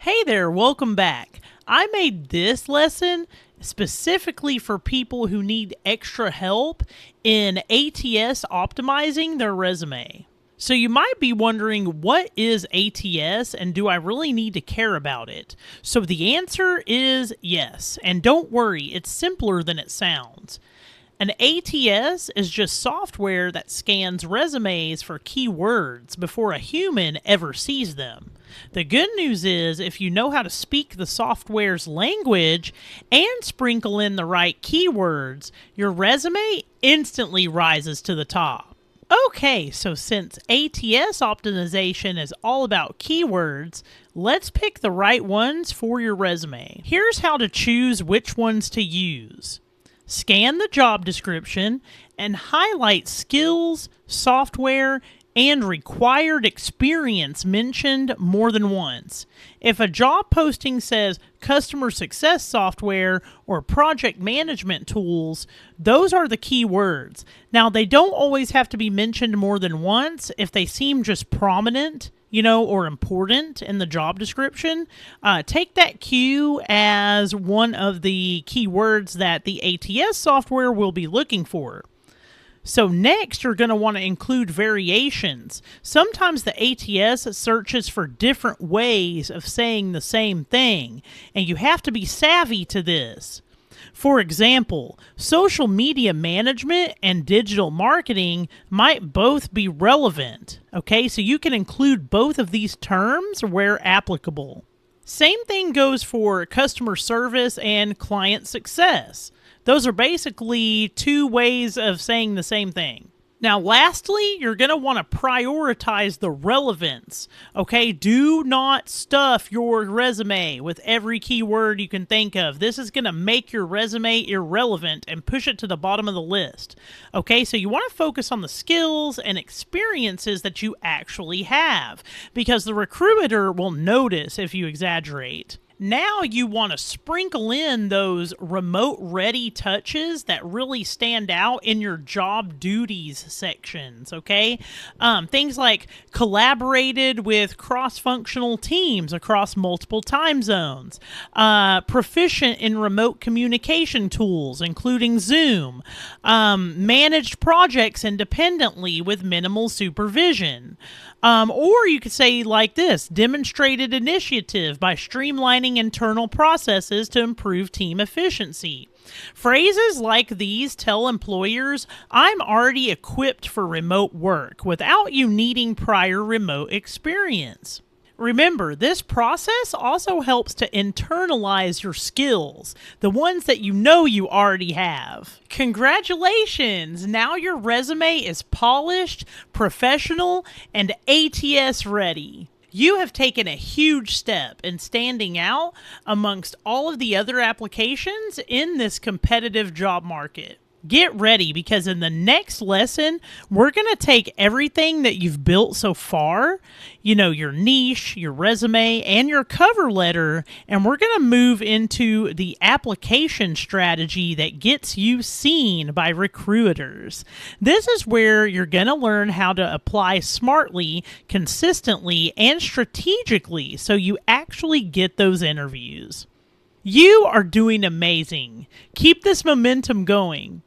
Hey there, welcome back. I made this lesson specifically for people who need extra help in ATS optimizing their resume. So you might be wondering, what is ATS and do I really need to care about it? So the answer is yes, and don't worry, it's simpler than it sounds. An ATS is just software that scans resumes for keywords before a human ever sees them. The good news is, if you know how to speak the software's language and sprinkle in the right keywords, your resume rises to the top. Okay, so since ATS optimization is all about keywords, let's pick the right ones for your resume. Here's how to choose which ones to use. Scan the job description and highlight skills, software, and required experience mentioned more than once. If a job posting says customer success software or project management tools, those are the key words. Now, they don't always have to be mentioned more than once if they seem just prominent, or important in the job description. Take that cue as one of the keywords that the ATS software will be looking for. So next, you're going to want to include variations. Sometimes the ATS searches for different ways of saying the same thing, and you have to be savvy to this. For example, social media management and digital marketing might both be relevant. Okay, so you can include both of these terms where applicable. Same thing goes for customer service and client success. Those are basically two ways of saying the same thing. Now, lastly, you're going to want to prioritize the relevance. Okay, do not stuff your resume with every keyword you can think of. This is going to make your resume irrelevant and push it to the bottom of the list. Okay, so you want to focus on the skills and experiences that you actually have, because the recruiter will notice if you exaggerate. Now you want to sprinkle in those remote-ready touches that really stand out in your job duties sections, okay? Things like collaborated with cross-functional teams across multiple time zones, proficient in remote communication tools, including Zoom, managed projects independently with minimal supervision. Or you could say like this: demonstrated initiative by streamlining internal processes to improve team efficiency. Phrases like these tell employers, I'm already equipped for remote work without you needing prior remote experience. Remember, this process also helps to internalize your skills, the ones that you know you already have. Congratulations! Now your resume is polished, professional, and ATS ready. You have taken a huge step in standing out amongst all of the other applications in this competitive job market. Get ready, because in the next lesson, we're going to take everything that you've built so far, your niche, your resume, and your cover letter, and we're going to move into the application strategy that gets you seen by recruiters. This is where you're going to learn how to apply smartly, consistently, and strategically so you actually get those interviews. You are doing amazing. Keep this momentum going.